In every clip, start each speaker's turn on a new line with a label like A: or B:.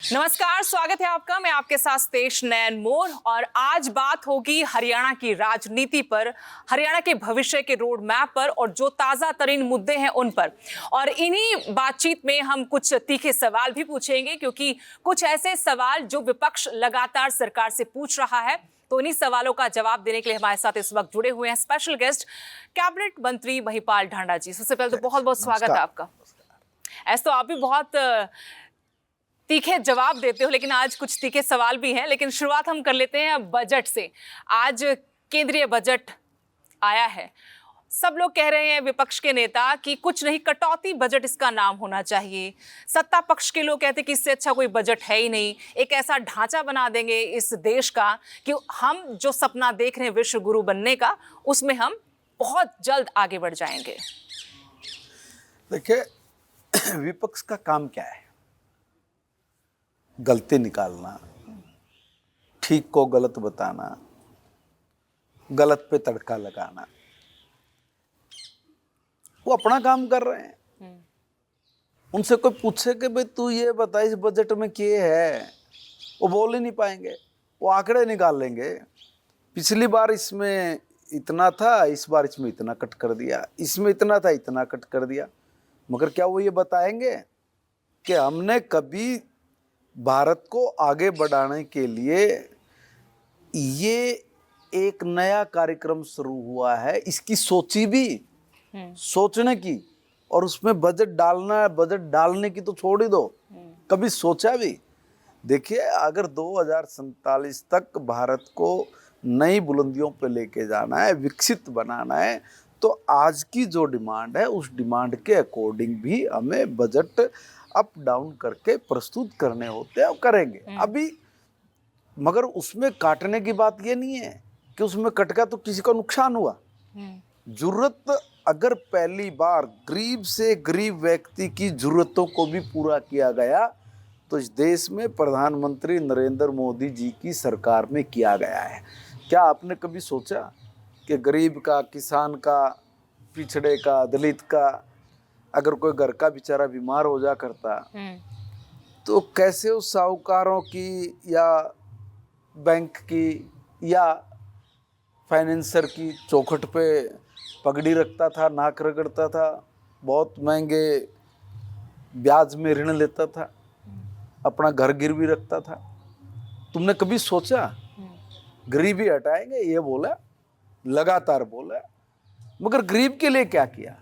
A: नमस्कार, स्वागत है आपका। मैं आपके साथ तेज नैन मोर और आज बात होगी हरियाणा की राजनीति पर, हरियाणा के भविष्य के रोड मैप पर और जो ताजा तरीन मुद्दे हैं उन पर। और इन्हीं बातचीत में हम कुछ तीखे सवाल भी पूछेंगे, क्योंकि कुछ ऐसे सवाल जो विपक्ष लगातार सरकार से पूछ रहा है। तो इन्हीं सवालों का जवाब देने के लिए हमारे साथ इस वक्त जुड़े हुए हैं स्पेशल गेस्ट कैबिनेट मंत्री महिपाल ढांडा जी। सबसे पहले तो बहुत बहुत स्वागत है आपका। ऐसे तो आप भी बहुत तीखे जवाब देते हो, लेकिन आज कुछ तीखे सवाल भी हैं। लेकिन शुरुआत हम कर लेते हैं बजट से। आज केंद्रीय बजट आया है। सब लोग कह रहे हैं, विपक्ष के नेता, कि कुछ नहीं, कटौती बजट इसका नाम होना चाहिए। सत्ता पक्ष के लोग कहते हैं कि इससे अच्छा कोई बजट है ही नहीं। एक ऐसा ढांचा बना देंगे इस देश का कि हम जो सपना देख रहे हैं विश्व गुरु बनने का, उसमें हम बहुत जल्द आगे बढ़ जाएंगे।
B: देखिए, विपक्ष का काम क्या है? गलती निकालना, ठीक को गलत बताना, गलत पे तड़का लगाना। वो अपना काम कर रहे हैं। उनसे कोई पूछे कि भाई तू ये बता इस बजट में क्या है, वो बोल ही नहीं पाएंगे। वो आंकड़े निकाल लेंगे। पिछली बार इसमें इतना था, इस बार इसमें इतना कट कर दिया, इसमें इतना था, इतना कट कर दिया। मगर क्या वो ये बताएंगे कि हमने कभी भारत को आगे बढ़ाने के लिए ये एक नया कार्यक्रम शुरू हुआ है, इसकी सोची भी, सोचने की, और उसमें बजट डालना, बजट डालने की तो छोड़ ही दो, कभी सोचा भी? देखिए, अगर 2047 तक भारत को नई बुलंदियों पे लेके जाना है, विकसित बनाना है, तो आज की जो डिमांड है उस डिमांड के अकॉर्डिंग भी हमें बजट अप डाउन करके प्रस्तुत करने होते हैं और करेंगे अभी। मगर उसमें काटने की बात ये नहीं है कि उसमें कटका तो किसी को नुकसान हुआ। जरूरत अगर पहली बार गरीब से गरीब व्यक्ति की जरूरतों को भी पूरा किया गया तो इस देश में प्रधानमंत्री नरेंद्र मोदी जी की सरकार में किया गया है। क्या आपने कभी सोचा कि गरीब का, किसान का, पिछड़े का, दलित का, अगर कोई घर का बेचारा बीमार हो जा करता तो कैसे उस साहूकारों की या बैंक की या फाइनेंसर की चौखट पे पगड़ी रखता था, नाक रगड़ता था, बहुत महंगे ब्याज में ऋण लेता था, अपना घर गिरवी रखता था? तुमने कभी सोचा? गरीबी हटाएंगे ये बोला, लगातार बोला, मगर गरीब के लिए क्या किया?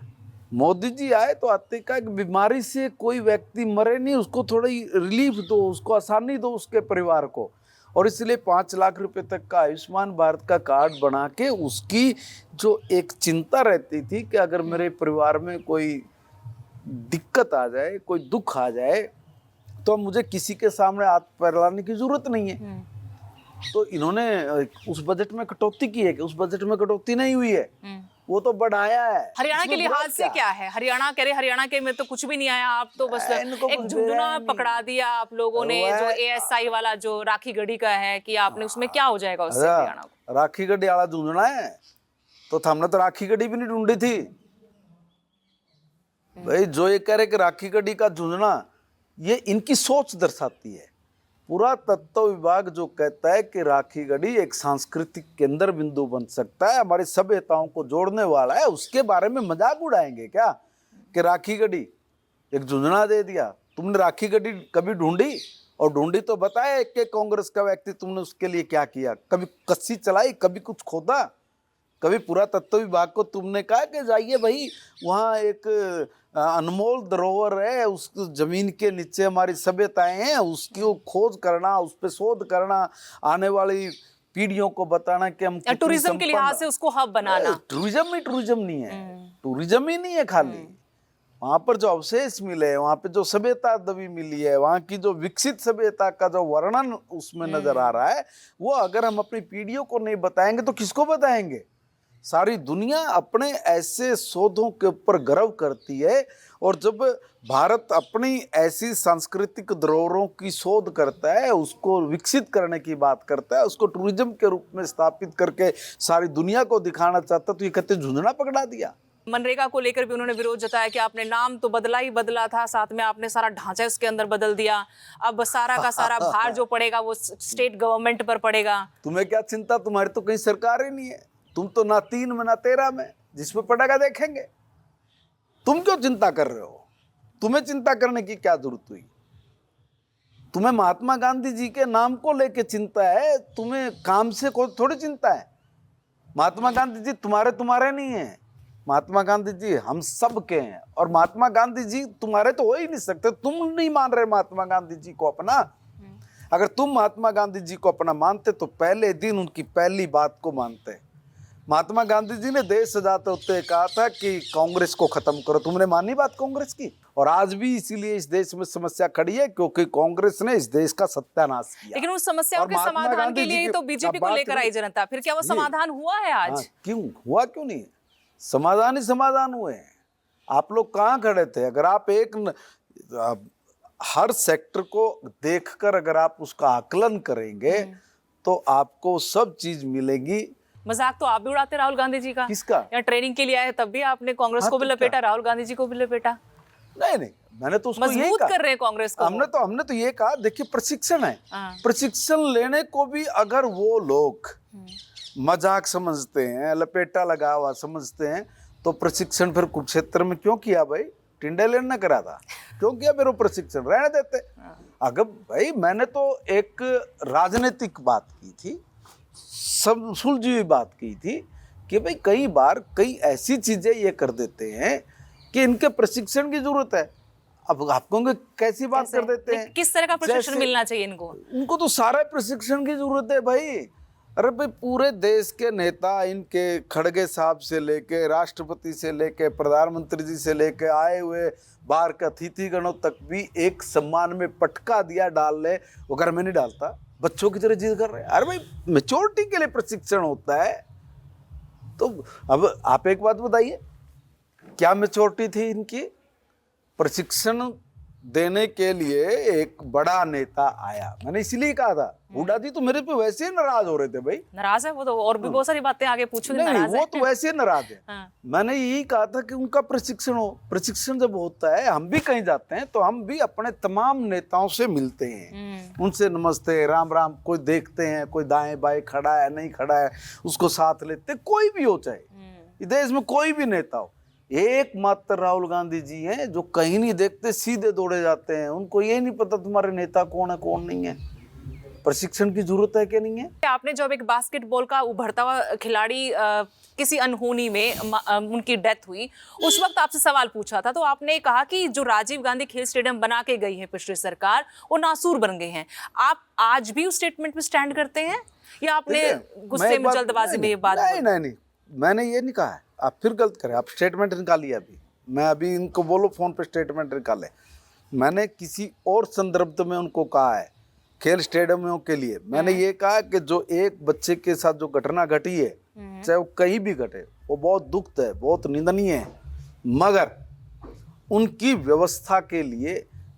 B: मोदी जी आए तो आते का बीमारी से कोई व्यक्ति मरे नहीं, उसको थोड़ी रिलीफ दो, उसको आसानी दो, उसके परिवार को। और इसलिए 5 लाख रुपए तक का आयुष्मान भारत का कार्ड बना के उसकी जो एक चिंता रहती थी कि अगर मेरे परिवार में कोई दिक्कत आ जाए, कोई दुख आ जाए, तो मुझे किसी के सामने हाथ फैलाने की जरूरत नहीं है। तो इन्होंने उस बजट में कटौती की है कि उस बजट में कटौती नहीं हुई है, वो तो बढ़ाया है।
A: हरियाणा के लिहाज से क्या है? हरियाणा कह रहे, हरियाणा के में तो कुछ भी नहीं आया। आप तो बस एक झुंझुना पकड़ा दिया आप लोगों ने, जो एएसआई वाला जो राखी गढ़ी का है, कि आपने उसमें क्या हो जाएगा उससे हरियाणा को?
B: राखी गढ़ी वाला झुंझुना है तो हमने तो राखी गढ़ी भी नहीं ढूंढी थी भाई। जो ये कह रहे कि राखी गढ़ी का झुंझुना, ये इनकी सोच दर्शाती है। पुरातत्व विभाग जो कहता है कि राखी गढ़ी एक सांस्कृतिक केंद्र बिंदु बन सकता है, हमारी सभ्यताओं को जोड़ने वाला है, उसके बारे में मजाक उड़ाएंगे क्या कि राखी गढ़ी एक झुंझुना दे दिया? तुमने राखी गढ़ी कभी ढूंढी? और ढूंढी तो बताया कि कांग्रेस का व्यक्ति तुमने उसके लिए क्या किया? कभी कस्सी चलाई, कभी कुछ खोदा, कभी पुरातत्व विभाग को तुमने कहा कि जाइए भाई, वहाँ एक अनमोल धरोहर है, उस जमीन के नीचे हमारी सभ्यताएं हैं, उसकी खोज करना, उस पर शोध करना, आने वाली पीढ़ियों को बताना कि हम
A: टूरिज्म के लिहाज से उसको हब बनाना।
B: टूरिज्म नहीं है, टूरिज्म ही नहीं है खाली। वहाँ पर जो अवशेष मिले, वहाँ पे जो सभ्यता दबी मिली है, वहाँ की जो विकसित सभ्यता का जो वर्णन उसमें नजर आ रहा है, वो अगर हम अपनी पीढ़ियों को नहीं बताएंगे तो किसको बताएंगे? सारी दुनिया अपने ऐसे शोधों के ऊपर गर्व करती है, और जब भारत अपनी ऐसी सांस्कृतिक धरोहरों की शोध करता है, उसको विकसित करने की बात करता है, उसको टूरिज्म के रूप में स्थापित करके सारी दुनिया को दिखाना चाहता, तो ये कहते झुंझुना पकड़ा दिया।
A: मनरेगा को लेकर भी उन्होंने विरोध जताया कि आपने नाम तो बदला ही बदला था, साथ में आपने सारा ढांचा उसके अंदर बदल दिया, अब सारा का सारा भार जो पड़ेगा वो स्टेट गवर्नमेंट पर पड़ेगा।
B: तुम्हें क्या चिंता, तुम्हारी तो कहीं सरकार ही नहीं है, तुम तो ना 3 में ना 13 में, जिसमें पड़ेगा देखेंगे। तुम क्यों चिंता कर रहे हो? तुम्हें चिंता करने की क्या जरूरत हुई? तुम्हें महात्मा गांधी जी के नाम को लेके चिंता है, तुम्हें काम से कोई थोड़ी चिंता है। महात्मा गांधी जी तुम्हारे नहीं है, महात्मा गांधी जी हम सब के हैं, और महात्मा गांधी जी तुम्हारे तो हो ही नहीं सकते। तुम नहीं मान रहे महात्मा गांधी जी को अपना। अगर तुम महात्मा गांधी जी को अपना मानते तो पहले दिन उनकी पहली बात को मानते। महात्मा गांधी जी ने देश सजाते होते कहा था कि कांग्रेस को खत्म करो। तुमने मानी बात कांग्रेस की? और आज भी इसीलिए इस देश में समस्या खड़ी है क्योंकि कांग्रेस ने इस देश का सत्यानाश किया।
A: लेकिन उस समस्याओं के समाधान के लिए तो बीजेपी को लेकर आई जनता, फिर क्या वो समाधान हुआ है आज?
B: हाँ, क्यों नहीं? समाधान ही समाधान हुए हैं। आप लोग कहाँ खड़े थे? अगर आप हर सेक्टर को देखकर अगर आप उसका आकलन करेंगे तो आपको सब चीज मिलेगी।
A: मजाक तो आप भी उड़ाते राहुल गांधी जी का।
B: किसका?
A: या ट्रेनिंग के लिए आए तब भी आपने कांग्रेस को भी लपेटा, राहुल गांधी जी को भी लपेटा।
B: नहीं, मैंने तो उसको यही
A: मजबूत
B: कहा।
A: कर रहे हैं कांग्रेस को।
B: हमने तो ये कहा, देखिए प्रशिक्षण है, प्रशिक्षण लेने को भी अगर वो लोग मजाक समझते हैं, लपेटा लगा हुआ समझते हैं, तो प्रशिक्षण फिर कुरुक्षेत्र में क्यों किया भाई? टिंडेलेन ने करा था, क्यों किया फिर वो प्रशिक्षण? रहने देते। अगर भाई मैंने तो एक राजनीतिक बात की थी, सब सुलझी हुई बात की थी कि भाई कई बार कई ऐसी चीजें ये कर देते हैं कि इनके प्रशिक्षण की जरूरत है। अब आप कहोगे कैसी बात कर देते हैं?
A: किस तरह का प्रशिक्षण मिलना चाहिए इनको?
B: उनको तो सारा प्रशिक्षण की जरूरत है भाई। अरे भाई पूरे देश के नेता, इनके खड़गे साहब से लेके राष्ट्रपति से लेके प्रधानमंत्री जी से लेके आए हुए बाहर के अतिथिगणों तक भी एक सम्मान में पटका दिया डाल ले, वो घर में नहीं डालता, बच्चों की तरह जिद कर रहे हैं। अरे भाई मैच्योरिटी के लिए प्रशिक्षण होता है। तो अब आप एक बात बताइए, क्या मैच्योरिटी थी इनकी? प्रशिक्षण देने के लिए एक बड़ा नेता आया। मैंने इसीलिए कहा था, हुड्डा जी तो मेरे पे वैसे ही नाराज हो रहे थे भाई।
A: नाराज है वो तो, और भी बहुत सारी बातें आगे पूछूंगी।
B: नहीं, वो तो वैसे ही नाराज है।
A: हाँ।
B: मैंने यही कहा था कि उनका प्रशिक्षण हो। प्रशिक्षण जब होता है, हम भी कहीं जाते हैं तो हम भी अपने तमाम नेताओं से मिलते हैं, उनसे नमस्ते राम राम, कोई देखते हैं, कोई दाएं बाएं खड़ा है नहीं खड़ा है उसको साथ लेते, कोई भी हो, चाहे देश में कोई भी नेता हो। एकमात्र राहुल गांधी जी हैं जो कहीं नहीं देखते, सीधे दौड़े जाते हैं। उनको ये नहीं पता तुम्हारे नेता कौन है कौन नहीं है, प्रशिक्षण की जरूरत है कि नहीं है।
A: आपने जब एक बास्केटबॉल का उभरता हुआ खिलाड़ी किसी अनहोनी में उनकी डेथ हुई, उस वक्त आपसे सवाल पूछा था, तो आपने कहा कि जो राजीव गांधी खेल स्टेडियम बना के गई है पिछली सरकार, वो नासूर बन गए हैं। आप आज भी उस स्टेटमेंट पे स्टैंड करते हैं या आपने गुस्से में जल्दबाजी में ये बात?
B: नहीं, मैंने ये नहीं कहा है। आप फिर गलत करें, आप स्टेटमेंट निकालिए। मैं अभी इनको बोलो फोन पे स्टेटमेंट निकाले। मैंने किसी और संदर्भ में उनको कहा है, खेल स्टेडियमों के लिए मैंने ये कहा कि जो एक बच्चे के साथ जो घटना घटी है, चाहे वो कहीं भी घटे, वो बहुत दुख है, बहुत निंदनीय है, मगर उनकी व्यवस्था के लिए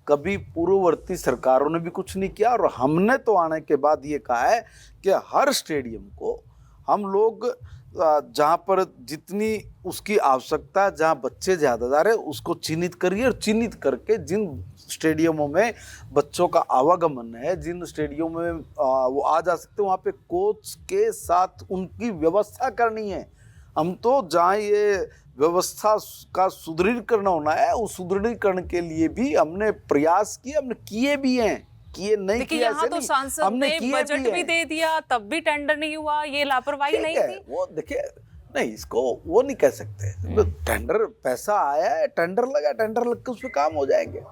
B: कभी पूर्ववर्ती सरकारों ने भी कुछ नहीं किया। और हमने तो आने के बाद ये कहा है कि हर स्टेडियम को हम लोग जहाँ पर जितनी उसकी आवश्यकता, जहाँ बच्चे ज़्यादा जा रहे हैं, उसको चिन्हित करिए, और चिन्हित करके जिन स्टेडियमों में बच्चों का आवागमन है, जिन स्टेडियमों में वो आ जा सकते हैं, वहाँ पे कोच के साथ उनकी व्यवस्था करनी है। हम तो जहाँ ये व्यवस्था का सुदृढ़ीकरण होना है, उस सुदृढ़ीकरण के लिए भी हमने प्रयास किए, हमने किए भी हैं, किए नहीं किए
A: यहाँ तो सांसद ने बजट भी दे दिया, तब भी टेंडर नहीं हुआ, ये लापरवाही नहीं थी?
B: वो देखिए, नहीं इसको वो नहीं कह सकते। टेंडर, पैसा आया है, टेंडर लगा, टेंडर लग के उस पर काम हो जाएंगे।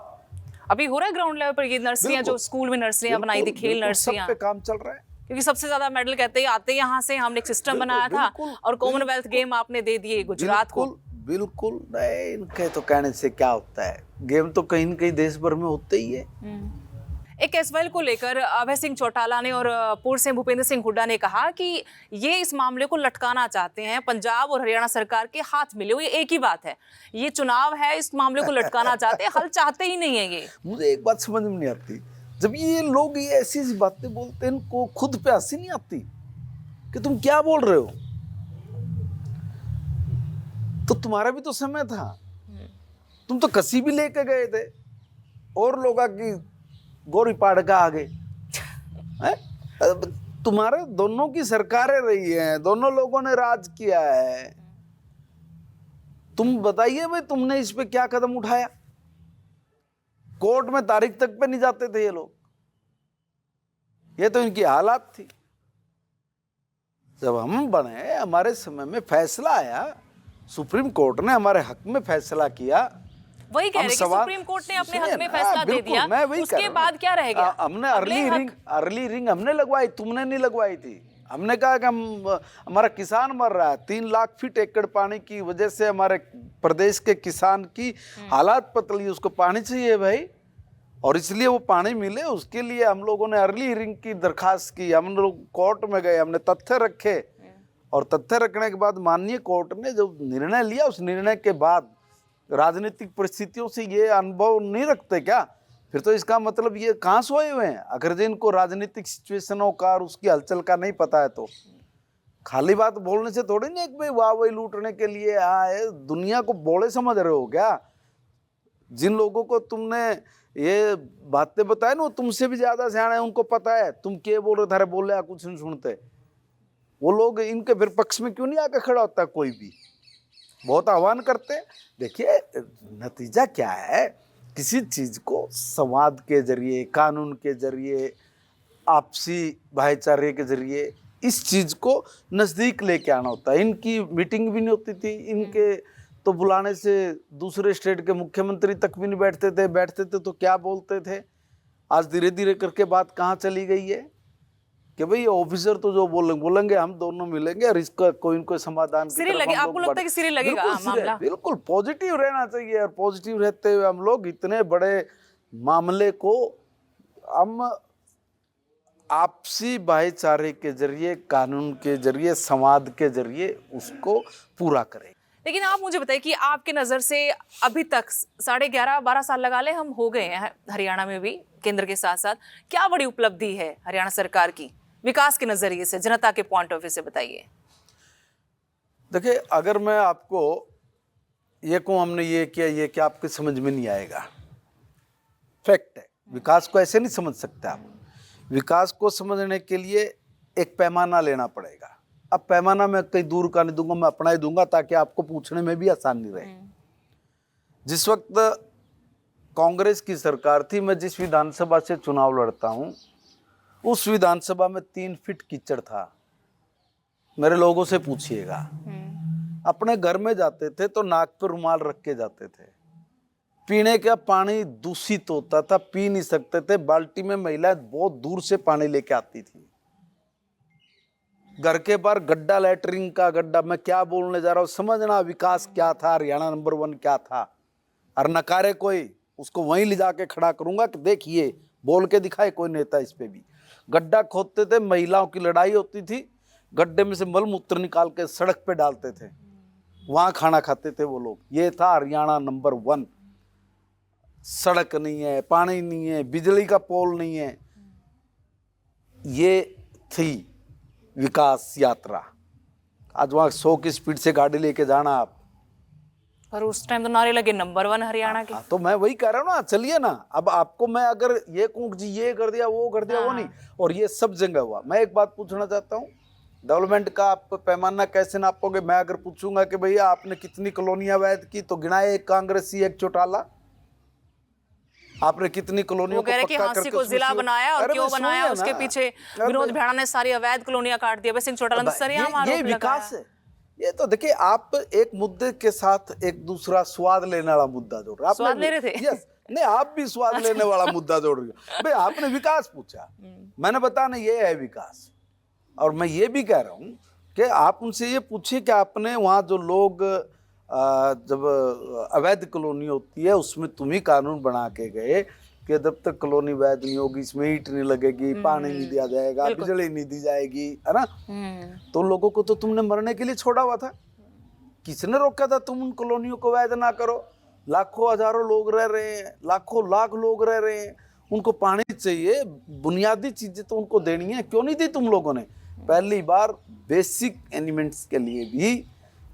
A: अभी हो रहा है ग्राउंड लेवल पर ये नर्सरियां, जो स्कूल में नर्सरियां बनाई थी, खेल नर्सरियां,
B: सब पे काम चल रहा है।
A: क्योंकि सबसे ज्यादा मेडल कहते हैं आते यहाँ से, हमने एक सिस्टम बनाया था, और कॉमनवेल्थ गेम आपने दे दिए गुजरात को।
B: बिल्कुल नहीं, इनके तो कहने से क्या होता है, गेम तो कहीं न कहीं देश भर में होते ही है।
A: एक एसवाइल को लेकर अभय सिंह चौटाला ने और पूर्व सीएम भूपेंद्र सिंह हुड्डा ने कहा कि ये इस मामले को लटकाना चाहते हैं, पंजाब और हरियाणा सरकार के हाथ मिले हुए, एक ही बात है, ये चुनाव है, इस मामले को लटकाना चाहते हैं, हल चाहते ही नहीं है ये।
B: मुझे एक बात समझ में नहीं आती, जब ये लोग ये ऐसी बातें बोलते हैं, इनको खुद पे हंसी नहीं आती कि तुम क्या बोल रहे हो? तो तुम्हारा भी तो समय था, तुम तो कसी भी लेके गए थे और लोग की गोरी पाड़ का आगे हैं? अब तुम्हारे दोनों की सरकारें रही हैं, दोनों लोगों ने राज किया है। तुम बताइए भाई, तुमने इस पे क्या कदम उठाया? कोर्ट में तारीख तक पे नहीं जाते थे ये लोग। ये तो इनकी हालात थी। जब हम बने, हमारे समय में फैसला आया, सुप्रीम कोर्ट ने हमारे हक में फैसला किया।
A: वही कह रहे कि सुप्रीम कोर्ट ने अपने हक में फैसला दे दिया, उसके बाद क्या रह गया?
B: हमने अर्ली रिंग हमने लगवाई, तुमने नहीं लगवाई थी। हमने कहा कि हमारा किसान मर रहा है, 3 लाख फीट एकड़ पानी की वजह से हमारे प्रदेश के किसान की हालात पतली, उसको पानी चाहिए भाई, और इसलिए वो पानी मिले, उसके लिए हम लोगों ने अर्ली हियरिंग की दरखास्त की। हम लोग कोर्ट में गए, हमने तथ्य रखे, और तथ्य रखने के बाद माननीय कोर्ट ने जो निर्णय लिया, उस निर्णय के बाद राजनीतिक परिस्थितियों से ये अनुभव नहीं रखते क्या? फिर तो इसका मतलब ये कहाँ सोए हुए हैं? अगर जिनको राजनीतिक सिचुएशनों का और उसकी हलचल का नहीं पता है तो खाली बात बोलने से थोड़ी नहीं, भाई वाह वही लूटने के लिए आए, दुनिया को बोले समझ रहे हो क्या? जिन लोगों को तुमने ये बातें बताए ना, वो तुमसे भी ज्यादा सियाने हैं, उनको पता है तुम क्या बोल रहे थे, बोले कुछ नहीं सुनते। वो लोग इनके फिर पक्ष में क्यों नहीं आकर खड़ा होता? कोई भी बहुत आह्वान करते। देखिए नतीजा क्या है, किसी चीज को संवाद के जरिए, कानून के जरिए, आपसी भाईचारे के जरिए इस चीज को नजदीक लेके आना होता है। इनकी मीटिंग भी नहीं होती थी, इनके तो बुलाने से दूसरे स्टेट के मुख्यमंत्री तक भी नहीं बैठते थे तो क्या बोलते थे। आज धीरे धीरे करके बात कहाँ चली गई है कि भाई ऑफिसर तो जो बोलेंगे हम दोनों मिलेंगे और इसका कोई न कोई समाधान।
A: सिरे लगे, आपको लगता है कि सिरे लगेगा मामला?
B: बिल्कुल पॉजिटिव रहना चाहिए, और पॉजिटिव रहते हुए हम लोग इतने बड़े मामले को हम आपसी भाईचारे के जरिए, कानून के जरिए, संवाद के जरिए उसको पूरा करें।
A: लेकिन आप मुझे बताइए कि आपके नज़र से अभी तक 11.5-12 साल लगा ले हम हो गए हैं हरियाणा में भी केंद्र के साथ साथ, क्या बड़ी उपलब्धि है हरियाणा सरकार की विकास के नजरिए से, जनता के पॉइंट ऑफ व्यू से बताइए।
B: देखिए अगर मैं आपको ये कहूँ हमने ये किया, ये क्या आपके समझ में नहीं आएगा। फैक्ट है, विकास को ऐसे नहीं समझ सकते आप। विकास को समझने के लिए एक पैमाना लेना पड़ेगा। अब पैमाना मैं कहीं दूर का नहीं दूंगा, मैं अपना ही दूंगा ताकि आपको पूछने में भी आसानी रहे। जिस वक्त कांग्रेस की सरकार थी, मैं जिस विधानसभा से चुनाव लड़ता हूं उस विधानसभा में 3 फीट कीचड़ था। मेरे लोगों से पूछिएगा, अपने घर में जाते थे तो नाक पर रुमाल रख के जाते थे। पीने का पानी दूषित होता था, पी नहीं सकते थे। बाल्टी में महिलाएं बहुत दूर से पानी लेके आती थी। घर के बाहर गड्ढा, लैटरिन का गड्ढा। मैं क्या बोलने जा रहा हूँ समझना। विकास क्या था, हरियाणा नंबर 1 क्या था। और नकारे कोई उसको वहीं ले जाके खड़ा करूंगा कि देखिए, बोल के दिखाए कोई नेता इस पे भी। गड्ढा खोदते थे, महिलाओं की लड़ाई होती थी, गड्ढे में से मल मूत्र निकाल के सड़क पे डालते थे, वहां खाना खाते थे वो लोग। ये था हरियाणा नंबर 1। सड़क नहीं है, पानी नहीं है, बिजली का पोल नहीं है। ये थी विकास यात्रा। आज वहां 100 की स्पीड से गाड़ी लेके जाना आप,
A: पर उस टाइम तो नारे लगे नंबर 1 हरियाणा के।
B: तो मैं वही कह रहा हूँ ना। चलिए ना, अब आपको मैं अगर ये कहूँ जी ये कर दिया वो कर दिया, वो नहीं। और ये सब जगह हुआ। मैं एक बात पूछना चाहता हूँ, डेवलपमेंट का आप पैमाना कैसे नापोगे? मैं अगर पूछूंगा कि भैया आपने कितनी कॉलोनियां वैध की, तो गिनाए एक कांग्रेसी एक चौटाला। आपने कितनी कॉलोनियों को पक्का करके
A: को जिला बनाया, और क्यों बनाया उसके पीछे विनोद भेड़ा ने सारी अवैध कॉलोनियां काट दिया। सिंह चौटाला सरेआम आरोप
B: ये विकास है। ये तो देखिए, आप एक मुद्दे के साथ एक दूसरा स्वाद लेने वाला मुद्दा जोड़ रहे।
A: स्वाद ले रहे थे?
B: यस, नहीं आप भी स्वाद लेने वाला मुद्दा जोड़ रहे हो। भाई आपने विकास पूछा, मैंने बताया ना ये है विकास। और मैं ये भी कह रहा हूँ कि आप उनसे ये पूछिए कि आपने वहाँ जो लोग जब अवैध कॉलोनी होती है उसमें तुम ही कानून बना के गए कि जब तक कॉलोनी वैध नहीं होगी, इसमें ईंट नहीं लगेगी, पानी नहीं दिया जाएगा, बिजली नहीं दी जाएगी, है ना। तो लोगों को तो तुमने मरने के लिए छोड़ा हुआ था। किसने रोका था तुम उन कॉलोनियों को वैध ना करो? लाखों हजारों लोग रह रहे हैं, लाखों लाख लोग रह रहे हैं, उनको पानी चाहिए, बुनियादी चीजें तो उनको देनी है। क्यों नहीं दी तुम लोगों ने? पहली बार बेसिक एलिमेंट्स के लिए भी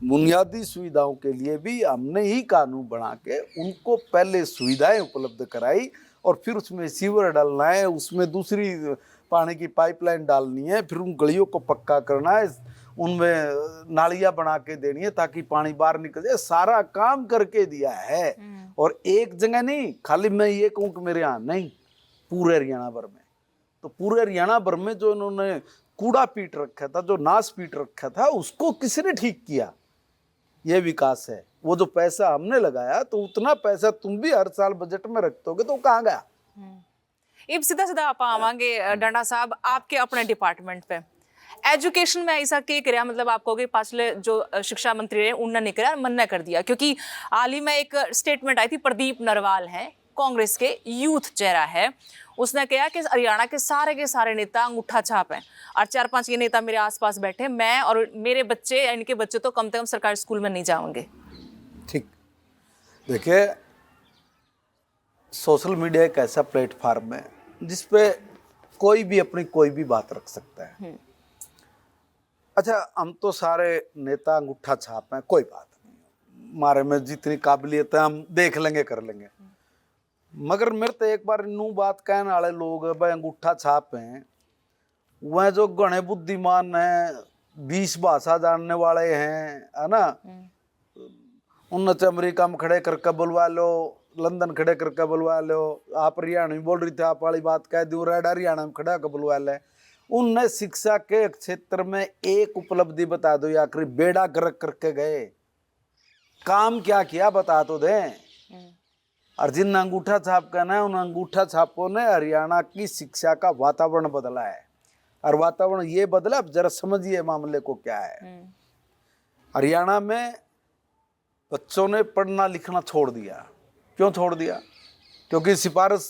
B: बुनियादी सुविधाओं के लिए भी हमने ही कानून बना के उनको पहले सुविधाएं उपलब्ध कराई, और फिर उसमें सीवर डालना है, उसमें दूसरी पानी की पाइपलाइन डालनी है, फिर उन गलियों को पक्का करना है, उनमें नालियां बना के देनी है ताकि पानी बाहर निकल जाए। सारा काम करके दिया है। और एक जगह नहीं, खाली मैं ये कहूँ कि मेरे यहाँ नहीं, पूरे हरियाणा भर में। तो पूरे हरियाणा भर में जो इन्होंने कूड़ा पीट रखा था, जो नाश पीट रखा था, उसको किसने ठीक किया? ये विकास है। वो जो पैसा हमने लगाया, तो उतना पैसा तुम भी हर साल बजट में रखोगे तो कहाँ गया?
A: इब सीधा सीधा आप आवांगे डांडा साहब आपके अपने डिपार्टमेंट पे। एजुकेशन में ऐसा क्या कराया, मतलब आप कहोगे पाछले जो शिक्षा मंत्री रहे उन्होंने नहीं कराया, मन ने कर दिया? क्योंकि हाल ही में एक स्टेटमेंट आई थी, प्रदीप नरवाल है, कांग्रेस के यूथ चेहरा है, उसने कहा कि हरियाणा के सारे नेता अंगूठा छाप हैं, और 4-5 ये नेता मेरे आसपास बैठे, मैं और मेरे बच्चे, इनके बच्चे तो कम से कम सरकारी स्कूल में नहीं जाएंगे।
B: ठीक, देखिए, सोशल मीडिया एक ऐसा प्लेटफॉर्म है जिसपे कोई भी अपनी कोई भी बात रख सकता है। अच्छा, हम तो सारे नेता अंगूठा छाप हैं, कोई बात नहीं, हमारे में जितनी काबिलियत है हम देख लेंगे, कर लेंगे। मगर मेरे तो एक बार नू बात कहने वाले लोग भाई अंगूठा छाप हैं, वह जो गणे बुद्धिमान हैं, 20 भाषा जानने वाले हैं, है ना, उन्नत अमेरिका में खड़े करके बुलवा लो, लंदन खड़े करके बुलवा लो, आप हरियाणा में बोल रही थी, आप वाली बात कह दी, रेड हरियाणा में खड़ा कर बुलवा ले। उनने शिक्षा के क्षेत्र में एक उपलब्धि बता दो, या आखिरी बेड़ा गर्क करके गए, काम क्या किया बता तो दें। और जिन अंगूठा छाप कहना है, उन अंगूठा छापों ने हरियाणा की शिक्षा का वातावरण बदला है। और वातावरण ये बदला, अब जरा समझिए मामले को क्या है। हरियाणा में बच्चों ने पढ़ना लिखना छोड़ दिया। क्यों छोड़ दिया? क्योंकि सिफारिश,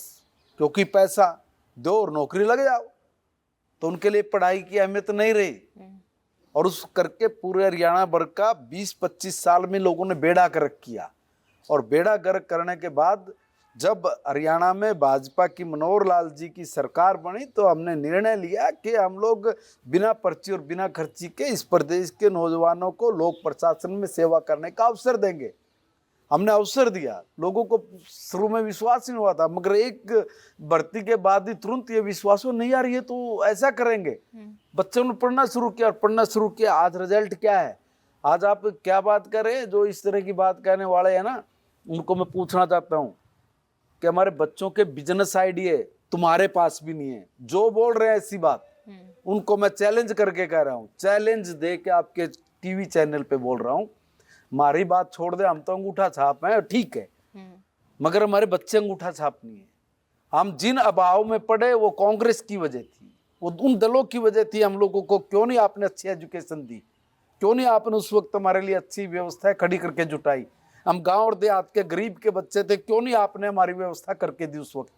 B: क्योंकि पैसा दो और नौकरी लग जाओ, तो उनके लिए पढ़ाई की अहमियत नहीं रही। और उस करके पूरे हरियाणा भर का 20-25 साल में लोगों ने बेड़ा गर्क किया। और बेड़ा गर्क करने के बाद जब हरियाणा में भाजपा की मनोहर लाल जी की सरकार बनी, तो हमने निर्णय लिया कि हम लोग बिना पर्ची और बिना खर्ची के इस प्रदेश के नौजवानों को लोक प्रशासन में सेवा करने का अवसर देंगे। हमने अवसर दिया। लोगों को शुरू में विश्वास नहीं हुआ था, मगर एक भर्ती के बाद ही तुरंत ये विश्वास हो नहीं आ रही है, तो ऐसा करेंगे। बच्चों ने पढ़ना शुरू किया, और पढ़ना शुरू किया। आज रिजल्ट क्या है? आज आप क्या बात कर रहे हैं? जो इस तरह की बात कहने वाले हैं ना, उनको मैं पूछना चाहता हूँ कि हमारे बच्चों के बिजनेस आइडिया तुम्हारे पास भी नहीं है। जो बोल रहे हैं ऐसी बात, उनको मैं चैलेंज करके कह रहा हूँ, चैलेंज दे के आपके टीवी चैनल पे बोल रहा हूँ, हमारी बात छोड़ दे, हम तो अंगूठा छाप हैं, ठीक है, मगर हमारे बच्चे अंगूठा छाप नहीं है। हम जिन अभाव में पड़े वो कांग्रेस की वजह थी, वो उन दलों की वजह थी। हम लोगों को क्यों नहीं आपने अच्छी एजुकेशन दी? क्यों नहीं आपने उस वक्त हमारे लिए अच्छी व्यवस्था खड़ी करके जुटाई? हम गांव और देहात के गरीब के बच्चे थे, क्यों नहीं आपने हमारी व्यवस्था करके दी उस वक्त?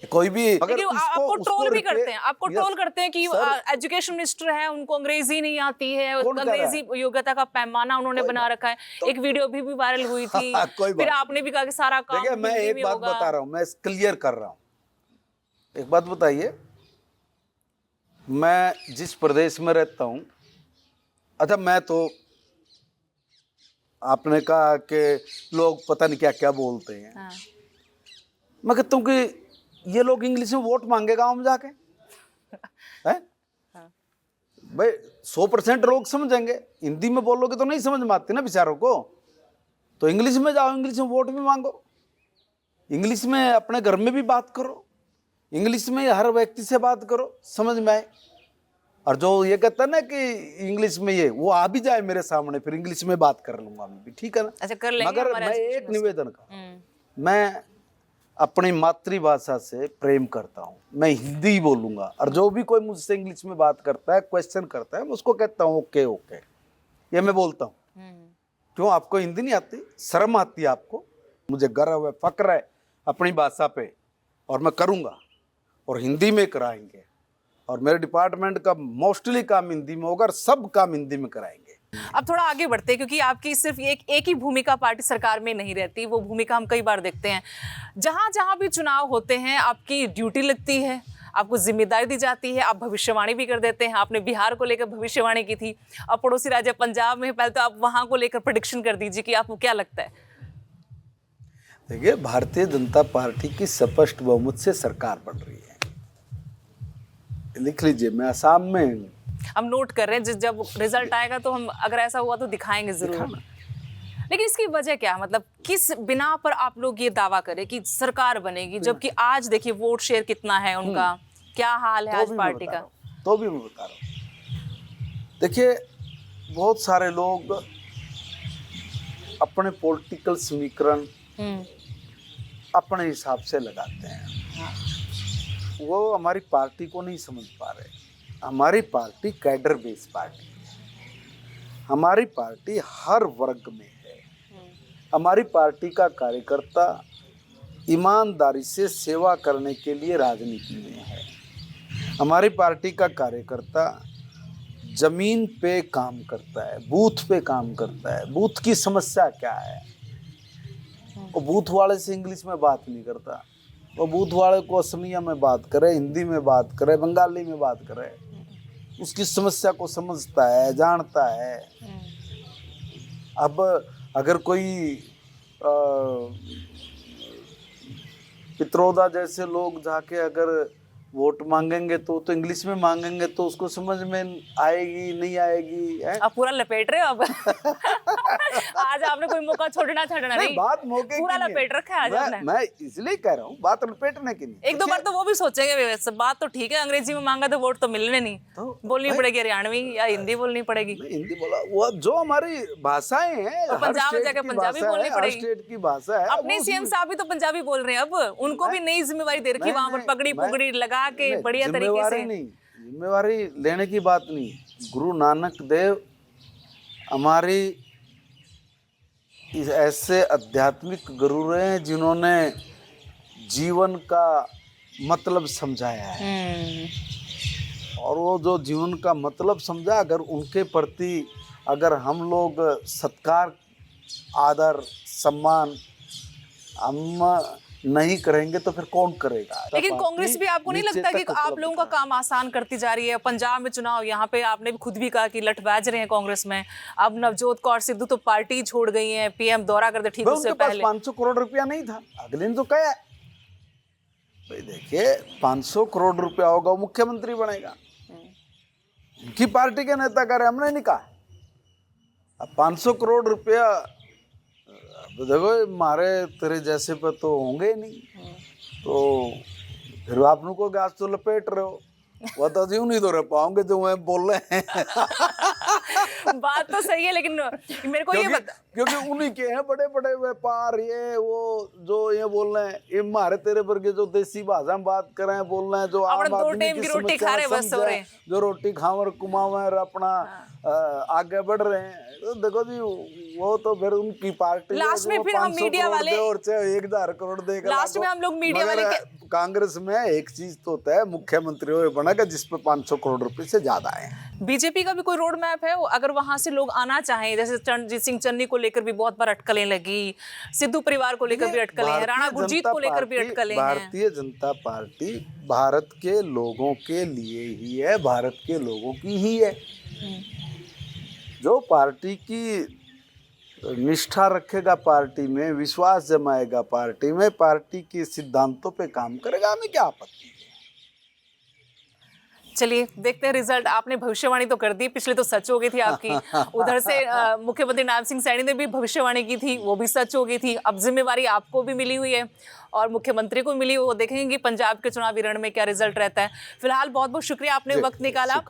B: कोई भी अगर
A: आपको ट्रोल भी करते हैं, आपको ट्रोल करते हैं कि एजुकेशन मिनिस्टर है, उनको अंग्रेजी नहीं आती है, अंग्रेजी योग्यता का पैमाना उन्होंने बना रखा है। एक वीडियो भी वायरल हुई थी, फिर आपने भी कहा कि सारा काम
B: देखिए, मैं एक बात बता रहा हूँ, मैं क्लियर कर रहा हूँ। एक बात बताइए, मैं जिस प्रदेश में रहता हूँ, अच्छा, मैं तो आपने कहा कि लोग पता नहीं क्या क्या बोलते हैं। हाँ। मैं कहता हूँ कि ये लोग इंग्लिश में वोट मांगे गाँव में जाके, हैं? हाँ। भाई 100% लोग समझेंगे, हिंदी में बोलोगे तो नहीं समझ में आती ना बेचारों को, तो इंग्लिश में जाओ, इंग्लिश में वोट भी मांगो, इंग्लिश में अपने घर में भी बात करो, इंग्लिश में हर व्यक्ति से बात करो, समझ में आए। और जो ये कहता है ना कि इंग्लिश में ये, वो आ भी जाए मेरे सामने, फिर इंग्लिश में बात कर लूंगा मैं भी, ठीक है ना?
A: अच्छा, कर लेंगे।
B: मगर मैं एक निवेदन कर, मैं अपनी मातृभाषा से प्रेम करता हूँ, मैं हिंदी बोलूंगा। और जो भी कोई मुझसे इंग्लिश में बात करता है, क्वेश्चन करता है, मैं उसको कहता हूँ ओके ओके, ये मैं बोलता हूँ। क्यों आपको हिंदी नहीं आती? शर्म आती है आपको? मुझे गर्व है, फक्र है अपनी भाषा पे, और मैं करूँगा, और हिंदी में कराएंगे। और मेरे डिपार्टमेंट का मोस्टली काम हिंदी में होगा, और सब काम हिंदी में कराएंगे।
A: अब थोड़ा आगे बढ़ते हैं, क्योंकि आपकी सिर्फ एक ही भूमिका पार्टी सरकार में नहीं रहती, वो भूमिका हम कई बार देखते हैं। जहां जहां भी चुनाव होते हैं आपकी ड्यूटी लगती है, आपको जिम्मेदारी दी जाती है, आप भविष्यवाणी भी कर देते हैं। आपने बिहार को लेकर भविष्यवाणी की थी, अब पड़ोसी राज्य पंजाब में, पहले तो आप वहां को लेकर प्रेडिक्शन कर दीजिए कि आपको क्या लगता है।
B: देखिए, भारतीय जनता पार्टी की स्पष्ट बहुमत से सरकार बन रही है। लिख लीजिए, मैं असम में हूँ।
A: हम नोट कर रहे हैं, जब रिजल्ट आएगा तो हम अगर ऐसा हुआ तो दिखाएंगे जरूर। लेकिन इसकी वजह क्या, मतलब किस बिना पर आप लोग ये दावा करें कि सरकार बनेगी, जबकि आज देखिए वोट शेयर कितना है उनका, क्या हाल है आज पार्टी का।
B: तो भी मैं बता रहा हूँ। देखिए, बहुत सारे लोग अपने पॉलिटिकल समीकरण अपने हिसाब से लगाते हैं। वो हमारी पार्टी को नहीं समझ पा रहे। हमारी पार्टी कैडर बेस पार्टी है। हमारी पार्टी हर वर्ग में है। हमारी पार्टी का कार्यकर्ता ईमानदारी से सेवा करने के लिए राजनीति में है। हमारी पार्टी का कार्यकर्ता जमीन पे काम करता है, बूथ पे काम करता है। बूथ की समस्या क्या है, वो बूथ वाले से इंग्लिश में बात नहीं करता। वो बूथ वाले को असमिया में बात करे, हिंदी में बात करे, बंगाली में बात करे, उसकी समस्या को समझता है, जानता है। अब अगर कोई पित्रोदा जैसे लोग जाके अगर वोट मांगेंगे तो इंग्लिश में मांगेंगे, तो उसको समझ में आएगी नहीं आएगी है?
A: आप पूरा लपेट रहे हो अब। आज आपने कोई मौका छोड़ना नहीं,
B: बात मौके
A: पूरा लपेट रखा है आज आपने।
B: मैं इसलिए कह रहा हूँ, बात लपेटने की नहीं।
A: एक दो बार तो वो भी सोचेंगे, वैसे बात तो ठीक है, अंग्रेजी में मांगा तो वोट तो मिलने नहीं, तो बोलनी पड़ेगी हरियाणवी या हिंदी बोलनी पड़ेगी।
B: हिंदी बोला, वो जो हमारी भाषाएं हैं,
A: तो पंजाब में जाकर पंजाबी बोलनी पड़ेगी।
B: स्टेट की भाषा है।
A: अपने सीएम साहब भी तो पंजाबी बोल रहे हैं, अब उनको भी नई जिम्मेवारी दे रखी, वहां पर पगड़ी पुगड़ी लगा के बढ़िया तरीके से।
B: नहीं, जिम्मेवारी लेने की बात नहीं। गुरु नानक देव हमारी ऐसे आध्यात्मिक गुरु रहे हैं जिन्होंने जीवन का मतलब समझाया है। और वो जो जीवन का मतलब समझा, अगर उनके प्रति अगर हम लोग सत्कार, आदर, सम्मान हम नहीं करेंगे तो फिर कौन करेगा।
A: लेकिन कांग्रेस भी आपको नहीं लगता कि आप लोगों का काम आसान करती जा रही है? पंजाब में चुनाव, यहाँ पे आपने भी खुद भी कहा कि लठबाज रहे हैं कांग्रेस में। अब नवजोत कौर सिद्धू तो पार्टी छोड़ गई है, पीएम दौरा करते ठीक उससे पहले
B: 500 करोड़ रुपया नहीं था, अगले दिन तो कहा भाई देखिए 500 करोड़ रुपया होगा, वो मुख्यमंत्री बनेगा। उनकी पार्टी के नेता कह रहे, हमने नहीं कहा। अब 500 करोड़ रुपया तो देखो, मारे तेरे जैसे पे तो होंगे नहीं, तो फिर आप लोगों को गैस तो लपेट रहे हो। वो तो यूं नहीं तो रह पाओगे जो मैं बोल रहे हैं।
A: बात तो सही है, लेकिन मेरे को ये बता,
B: क्योंकि उन्हीं के हैं बड़े बड़े व्यापार, ये वो जो ये बोल रहे हैं, ये मारे तेरे वर्गे जो देसी भाषा में बात कर रहे हैं, बोल रहे हैं, जो आम आदमी की
A: रोटी खा रहे बस हो रहे हैं,
B: जो रोटी खावर कुमावर अपना आगे बढ़ रहे हैं। तो देखो जी, वो तो फिर उनकी पार्टी
A: लास्ट में फिर हम मीडिया वाले
B: और 1000 करोड़ देगा
A: लास्ट में हम लोग मीडिया वाले
B: कांग्रेस में एक चीज तो होता है, मुख्यमंत्री वो बनेगा जिसपे 500 करोड़ रुपए से ज्यादा है।
A: बीजेपी का भी कोई रोड मैप है? अगर वहां से लोग आना चाहें, जैसे रणजीत सिंह चन्नी को लेकर भी बहुत बार अटकलें लगी, सिद्धू परिवार को लेकर भी अटकलें हैं, राणा गुरजीत को लेकर भी अटकलें हैं।
B: भारतीय जनता पार्टी भारत के लोगों के लिए ही है, भारत के लोगों की ही है। जो पार्टी की निष्ठा रखेगा, पार्टी में विश्वास जमाएगा, पार्टी में पार्टी के सिद्धांतों पे काम करेगा, हमें क्या आपत्ति है।
A: चलिए देखते हैं रिजल्ट। आपने भविष्यवाणी तो कर दी, पिछले तो सच हो गई थी आपकी। उधर से मुख्यमंत्री नायब सिंह सैनी ने भी भविष्यवाणी की थी, वो भी सच हो गई थी। अब जिम्मेवारी आपको भी मिली हुई है और मुख्यमंत्री को मिली, वो देखेंगे कि पंजाब के चुनावी रण में क्या रिजल्ट रहता है। फिलहाल बहुत बहुत शुक्रिया, आपने वक्त निकाला।